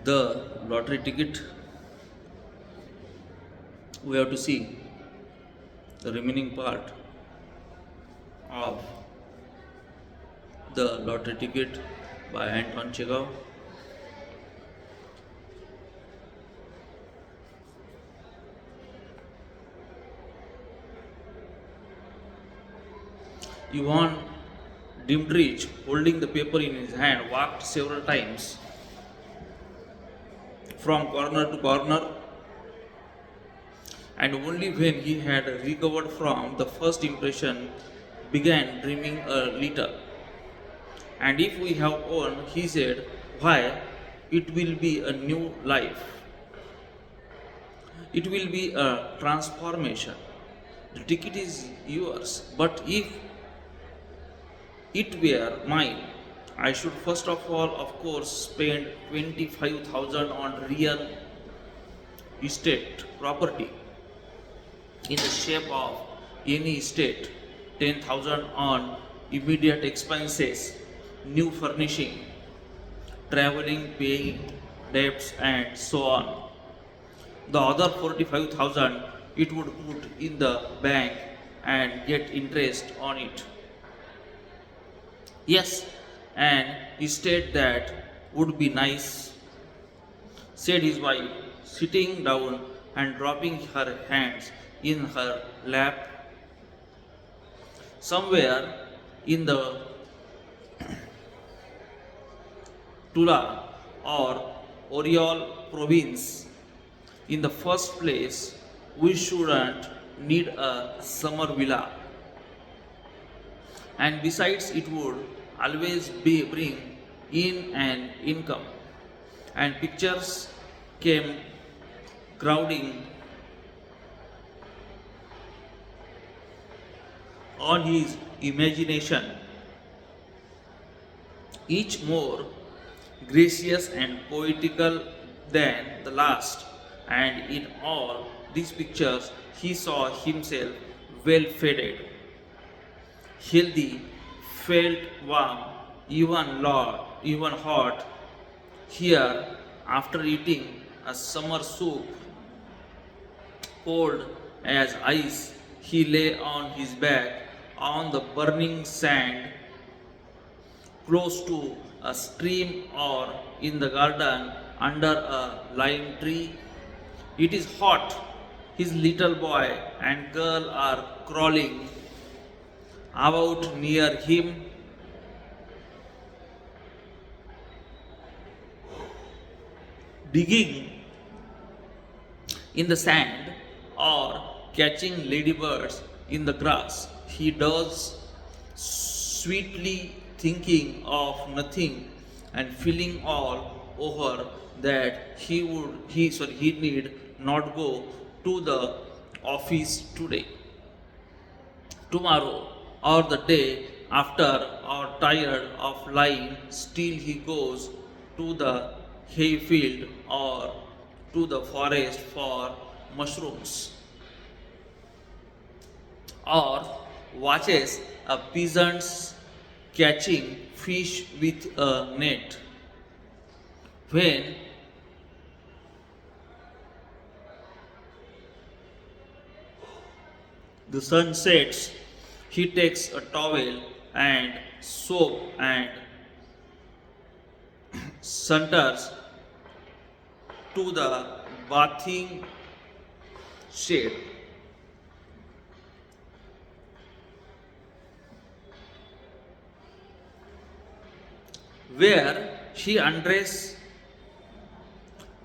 the lottery ticket. We have to see the remaining part of the lottery ticket by Anton Chekhov. Ivan Dimtrich, holding the paper in his hand, walked several times from corner to corner, and only when he had recovered from the first impression began dreaming a little. And if we have won, he said, why, it will be a new life. It will be a transformation. The ticket is yours, but if it were mine, I should first of all, of course, spend 25,000 on real estate property in the shape of any estate, 10,000 on immediate expenses, new furnishing, traveling, paying debts, and so on. The other 45,000 it would put in the bank and get interest on it. Yes, and estate that would be nice, said his wife, sitting down and dropping her hands in her lap. Somewhere in the Tula or Oriol province, in the first place, we shouldn't need a summer villa. And besides, it would always be bring in an income. And pictures came crowding on his imagination, each more gracious and poetical than the last. And in all these pictures, he saw himself well fed, healthy, felt warm, even hot. Here, after eating a summer soup, cold as ice, he lay on his back on the burning sand close to a stream or in the garden under a lime tree. It is hot. His little boy and girl are crawling about near him, digging in the sand or catching ladybirds in the grass. He does sweetly thinking of nothing and feeling all over that he need not go to the office today, tomorrow, or the day after, or tired of lying still, he goes to the hayfield or to the forest for mushrooms, or watches a peasants catching fish with a net. When the sun sets, he takes a towel and soap and saunters to the bathing shed, where he undresses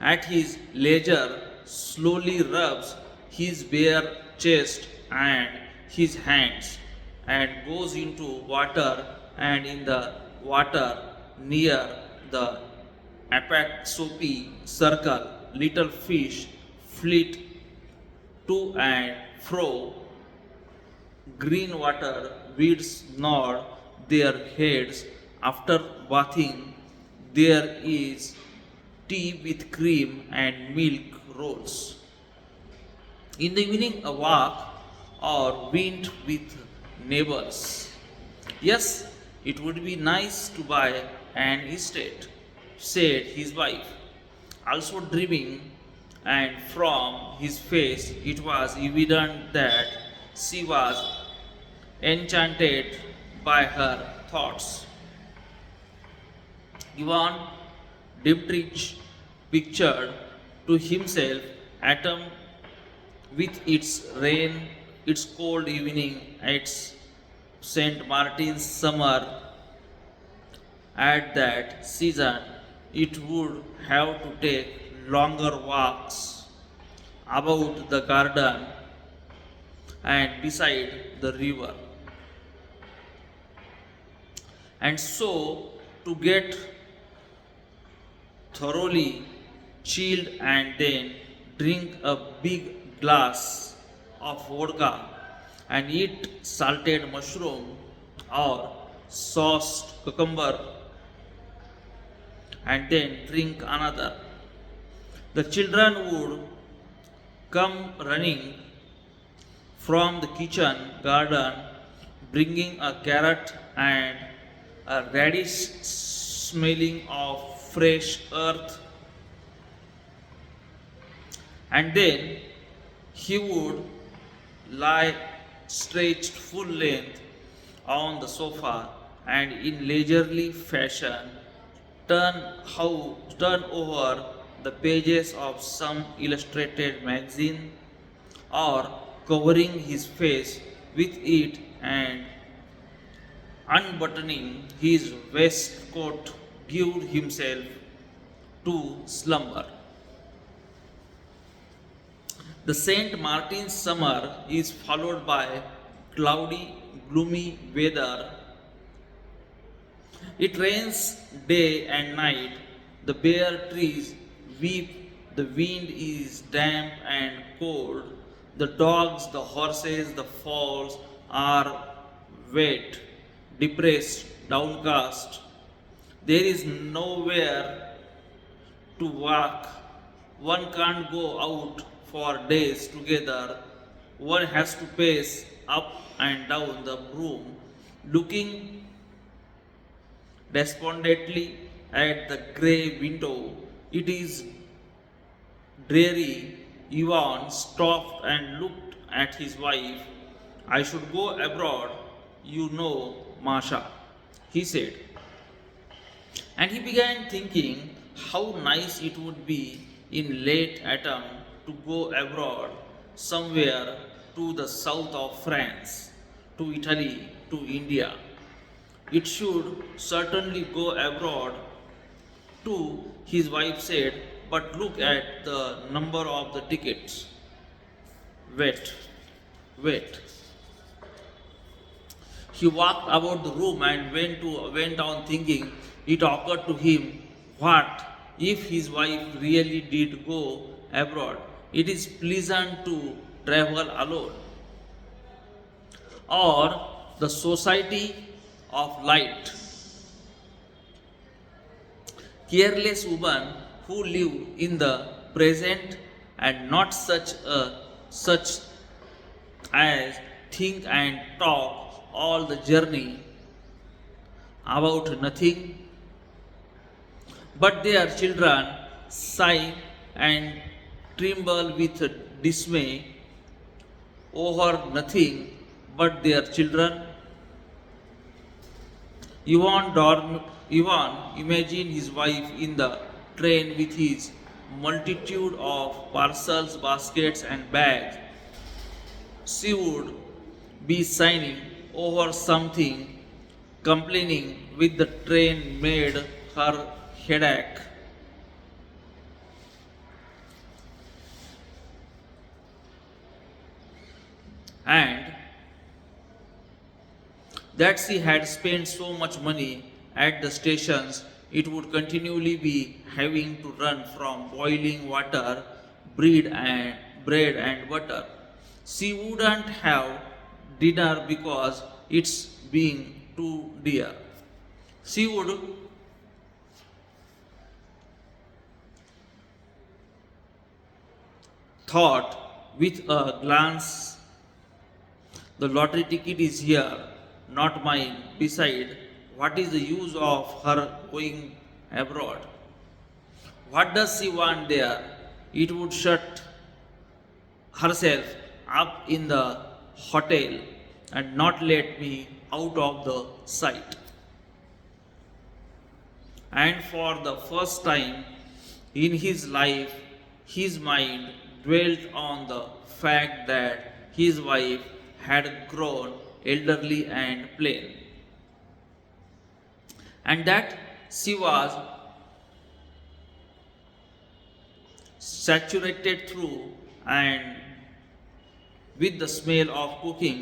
at his leisure, slowly rubs his bare chest and his hands, and goes into water, and in the water near the Apaxopi circle, little fish flit to and fro. Green water weeds nod their heads after bathing. There is tea with cream and milk rolls. In the evening, a walk or went with neighbors. Yes, it would be nice to buy an estate, said his wife. also dreaming, and from his face it was evident that she was enchanted by her thoughts. Ivan Dietrich pictured to himself Atom with its rain, its cold evening, its St. Martin's summer. At that season, it would have to take longer walks about the garden and beside the river. And so, to get thoroughly chilled and then drink a big glass of vodka and eat salted mushroom or sauced cucumber and then drink another. The children would come running from the kitchen garden bringing a carrot and a radish smelling of fresh earth, and then he would lie stretched full length on the sofa and in leisurely fashion turn turn over the pages of some illustrated magazine or covering his face with it and unbuttoning his waistcoat give himself to slumber. The St. Martin's summer is followed by cloudy, gloomy weather. It rains day and night. The bare trees weep. The wind is damp and cold. The dogs, the horses, the fowls are wet, depressed, downcast. There is nowhere to walk. One can't go out for days together. One has to pace up and down the room, looking despondently at the grey window. It is dreary. Ivan stopped and looked at his wife. I should go abroad, you know, Masha, he said. And he began thinking how nice it would be in late autumn to go abroad somewhere to the south of France, to Italy, to India. It should certainly go abroad too, his wife said, but look at the number of the tickets. Wait, wait. He walked about the room and went on thinking. It occurred to him, what if his wife really did go abroad? It is pleasant to travel alone. Or the society of light. Careless women who live in the present and not such as think and talk all the journey about nothing, but their children sigh and tremble with dismay over nothing but their children. Ivan imagined his wife in the train with his multitude of parcels, baskets, and bags. She would be signing over something, complaining with the train made her headache. And that she had spent so much money at the stations, it would continually be having to run from boiling water, bread and butter. She wouldn't have dinner because it's being too dear. She would thought with a glance, the lottery ticket is here, not mine. Beside, what is the use of her going abroad? What does she want there? It would shut herself up in the hotel and not let me out of the sight. And for the first time in his life, his mind dwelt on the fact that his wife had grown elderly and plain, and that she was saturated through and with the smell of cooking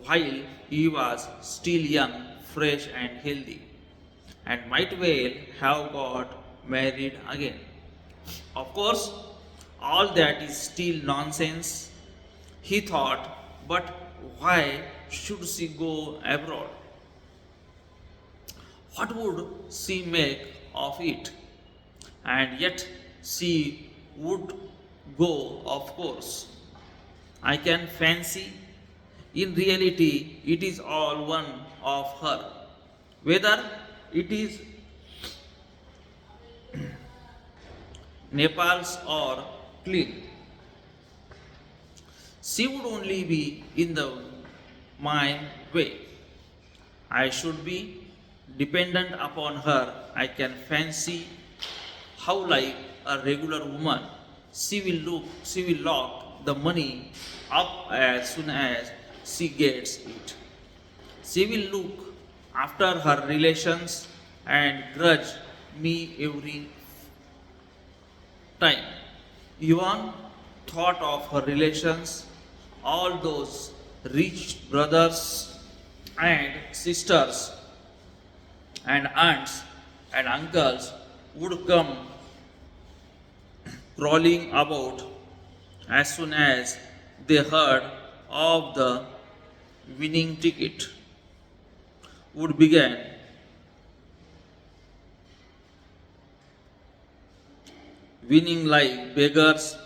while he was still young, fresh, and healthy, and might well have got married again. Of course, all that is still nonsense, he thought, but why should she go abroad? What would she make of it? And yet she would go, of course. I can fancy. In reality, it is all one of her. Whether it is Nepal's or clean, she would only be in the my way. I should be dependent upon her. I can fancy how, like a regular woman, she will lock the money up as soon as she gets it. She will look after her relations and grudge me every time. Yvonne thought of her relations, all those rich brothers and sisters and aunts and uncles would come crawling about as soon as they heard of the winning ticket, would begin winning like beggars,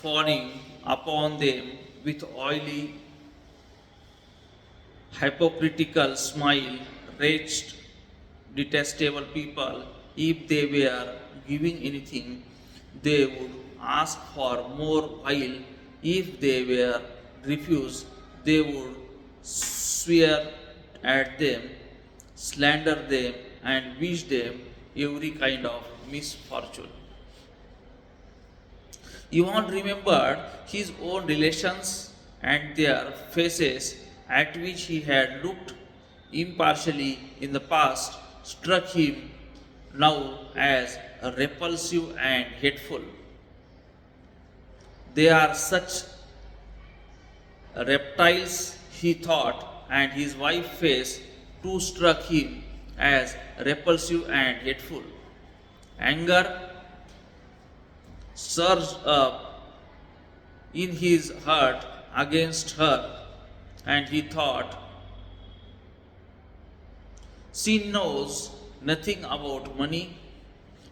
fawning upon them with oily, hypocritical smile, wretched, detestable people. If they were giving anything, they would ask for more, while if they were refused, they would swear at them, slander them, and wish them every kind of misfortune. Ivan remembered his own relations and their faces, at which he had looked impartially in the past, struck him now as repulsive and hateful. They are such reptiles, he thought, and his wife's face too struck him as repulsive and hateful. Anger surged up in his heart against her, and he thought, she knows nothing about money,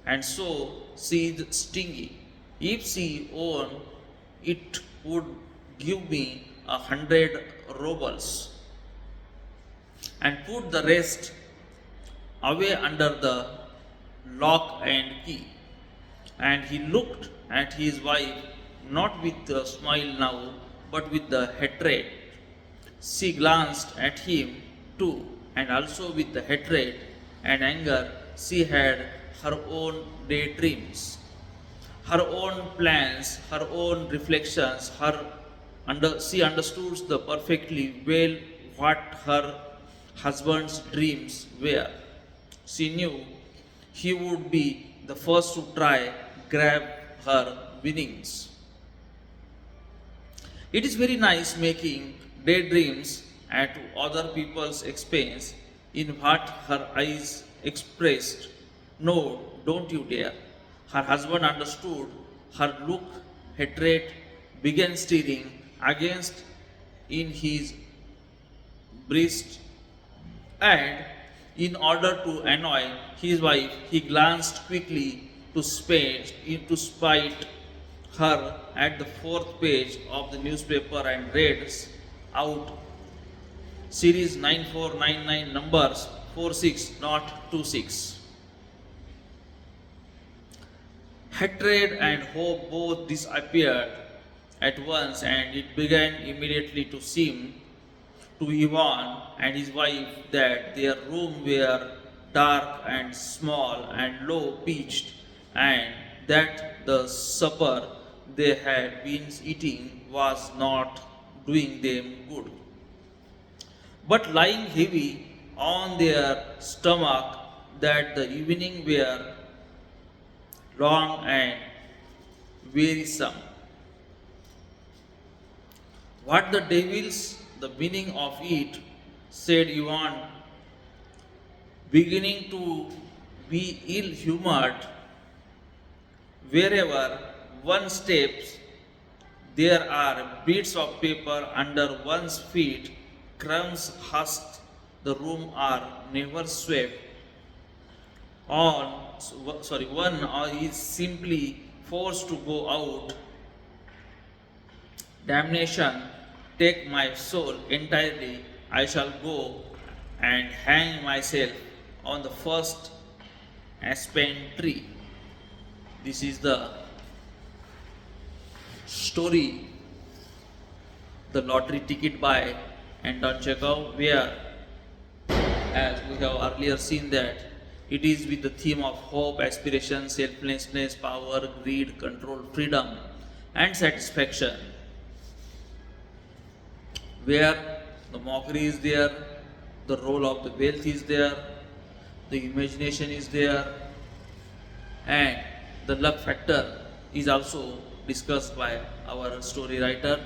and so she is stingy. If she owned it, would give me 100 rubles and put the rest away under the lock and key. And he looked at his wife not with a smile now, but with the hatred. She glanced at him too, and also with the hatred and anger. She had her own daydreams, her own plans, her own reflections. She understood the perfectly well what her husband's dreams were. She knew he would be the first to try grab her winnings. It is very nice making daydreams at other people's expense, in what her eyes expressed. No, don't you dare. Her husband understood her look, hatred began stirring against in his breast, and in order to annoy his wife, he glanced quickly to spite her at the fourth page of the newspaper and read out series 9499 numbers 46 not 26. Hatred and hope both disappeared at once, and it began immediately to seem to Ivan and his wife that their room were dark and small and low pitched, and that the supper they had been eating was not doing them good, but lying heavy on their stomach, that the evening were long and wearisome. What the devil's the meaning of it, said Ivan, beginning to be ill humored. Wherever one steps, there are bits of paper under one's feet, crumbs husked, the room are never swept. One is simply forced to go out. Damnation, take my soul entirely. I shall go and hang myself on the first aspen tree. This is the story, the lottery ticket by Anton Chekhov, where, as we have earlier seen, that it is with the theme of hope, aspiration, selflessness, power, greed, control, freedom, and satisfaction, where the mockery is there, the role of the wealth is there, the imagination is there, and the luck factor is also discussed by our story writer.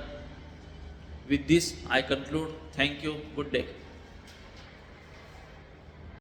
With this, I conclude. Thank you. Good day.